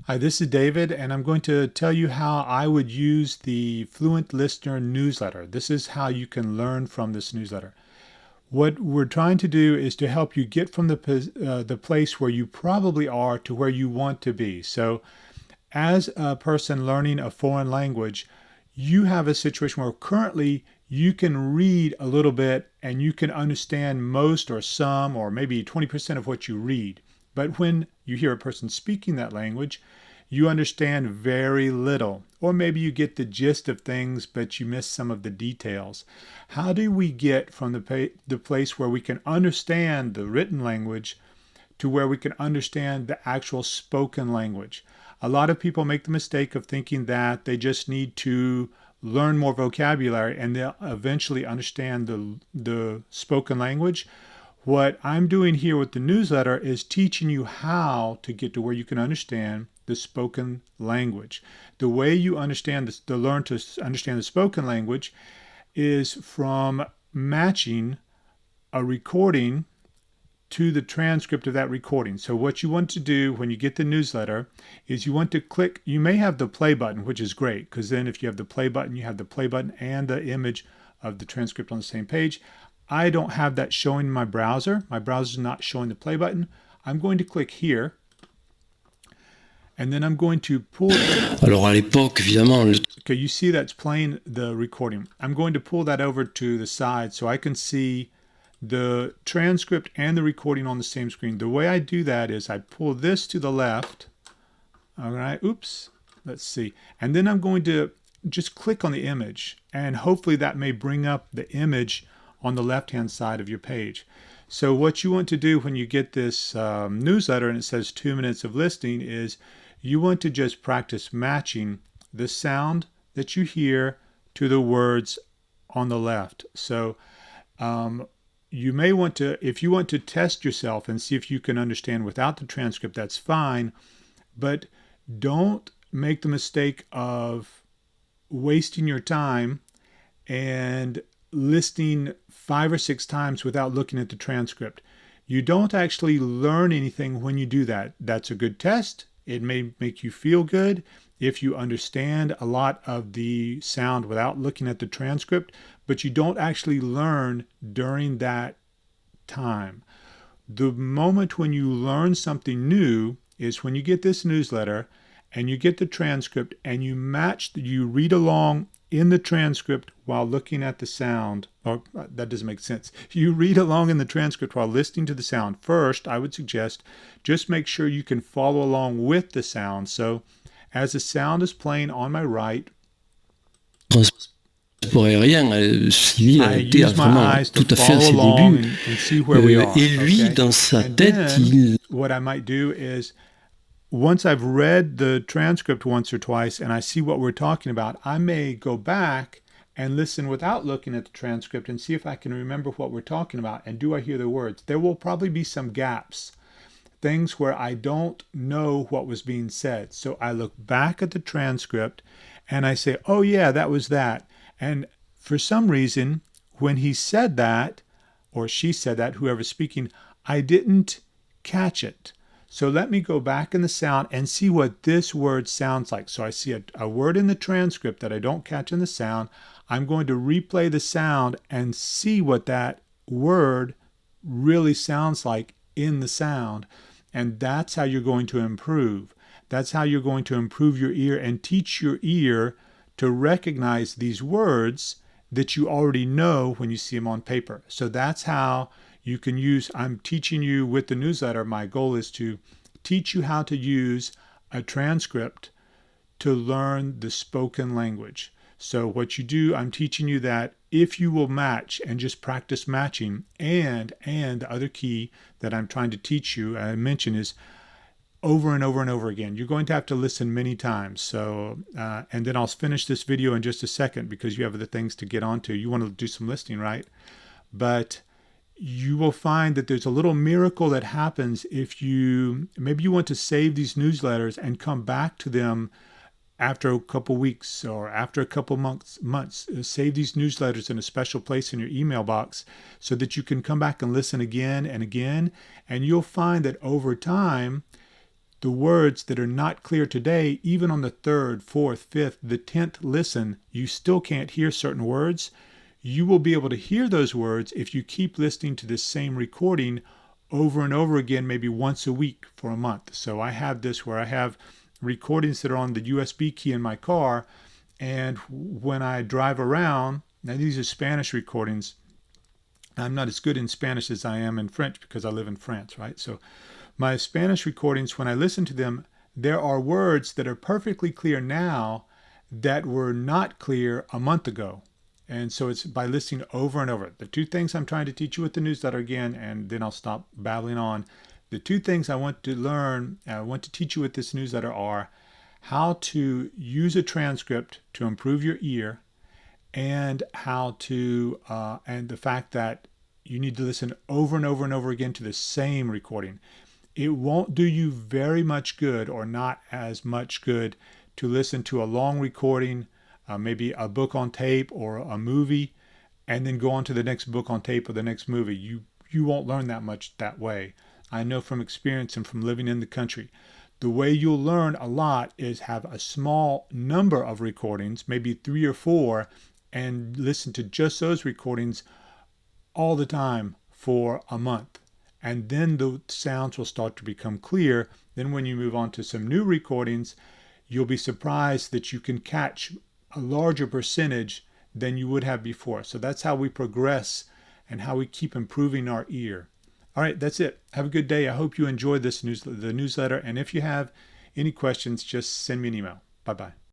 Hi, this is David, and I'm going to tell you how I would use the Fluent Listener Newsletter. This is how you can learn from this newsletter. What we're trying to do is to help you get from the place where you probably are to where you want to be. So, as a person learning a foreign language, you have a situation where currently you can read a little bit and you can understand most or some or maybe 20% of what you read. But when you hear a person speaking that language, you understand very little, or maybe you get the gist of things, but you miss some of the details. How do we get from the place where we can understand the written language to where we can understand the actual spoken language? A lot of people make the mistake of thinking that they just need to learn more vocabulary and they'll eventually understand the spoken language. What I'm doing here with the newsletter is teaching you how to get to where you can understand the spoken language. The way you understand this, to learn to understand the spoken language is from matching a recording to the transcript of that recording. So what you want to do when you get the newsletter is you want to click, you may have the play button, which is great, because then if you have the play button, you have the play button and the image of the transcript on the same page. I don't have that showing in my browser. My browser is not showing the play button. I'm going to click here. And then I'm going to pull. Alors à l'époque, évidemment. Okay, you see that's playing the recording. I'm going to pull that over to the side so I can see the transcript and the recording on the same screen. The way I do that is I pull this to the left. All right, oops, let's see. And then I'm going to just click on the image, and hopefully that may bring up the image on the left-hand side of your page. So what you want to do when you get this newsletter and it says 2 minutes of listening is you want to just practice matching the sound that you hear to the words on the left. So you may want to, if you want to test yourself and see if you can understand without the transcript, that's fine. But don't make the mistake of wasting your time and listening 5 or 6 times without looking at the transcript. You don't actually learn anything when you do that. That's a good test. It may make you feel good if you understand a lot of the sound without looking at the transcript, but you don't actually learn during that time. The moment when you learn something new is when you get this newsletter and you get the transcript and you read along in the transcript while looking at the sound. Or that doesn't make sense. You read along in the transcript while listening to the sound. First, I would suggest just make sure you can follow along with the sound. So as the sound is playing on my right, Aérien, Sylvie a été vraiment tout à fait à ses débuts. Et lui, dans sa tête, what I might do is, once I've read the transcript once or twice and I see what we're talking about, I may go back and listen without looking at the transcript and see if I can remember what we're talking about and do I hear the words. There will probably be some gaps, things where I don't know what was being said. So I look back at the transcript and I say, oh yeah, that was that. And for some reason, when he said that, or she said that, whoever's speaking, I didn't catch it. So let me go back in the sound and see what this word sounds like. So I see a word in the transcript that I don't catch in the sound. I'm going to replay the sound and see what that word really sounds like in the sound. And that's how you're going to improve. That's how you're going to improve your ear and teach your ear to recognize these words that you already know when you see them on paper. So that's how you can use, I'm teaching you with the newsletter, my goal is to teach you how to use a transcript to learn the spoken language. So what you do, I'm teaching you that if you will match and just practice matching, and the other key that I'm trying to teach you, I mentioned, is over and over and over again. You're going to have to listen many times. So, and then I'll finish this video in just a second because you have other things to get onto. You want to do some listening, right? But you will find that there's a little miracle that happens if maybe you want to save these newsletters and come back to them after a couple weeks or after a couple months. Save these newsletters in a special place in your email box so that you can come back and listen again and again. And you'll find that over time, the words that are not clear today, even on the third, fourth, fifth, the 10th listen, you still can't hear certain words. You will be able to hear those words if you keep listening to this same recording over and over again, maybe once a week for a month. So I have this where I have recordings that are on the USB key in my car, and when I drive around, now these are Spanish recordings. I'm not as good in Spanish as I am in French because I live in France, right? So my Spanish recordings, when I listen to them, there are words that are perfectly clear now that were not clear a month ago. And so it's by listening over and over. The two things I'm trying to teach you with the newsletter again, and then I'll stop babbling on. The two things I want to teach you with this newsletter are how to use a transcript to improve your ear, and and the fact that you need to listen over and over and over again to the same recording. It won't do you very much good, or not as much good, to listen to a long recording, maybe a book on tape or a movie, and then go on to the next book on tape or the next movie. You won't learn that much that way. I know from experience and from living in the country. The way you'll learn a lot is have a small number of recordings, maybe 3 or 4, and listen to just those recordings all the time for a month. And then the sounds will start to become clear. Then when you move on to some new recordings, you'll be surprised that you can catch a larger percentage than you would have before. So that's how we progress and how we keep improving our ear. All right, that's it. Have a good day. I hope you enjoyed the newsletter. And if you have any questions, just send me an email. Bye-bye.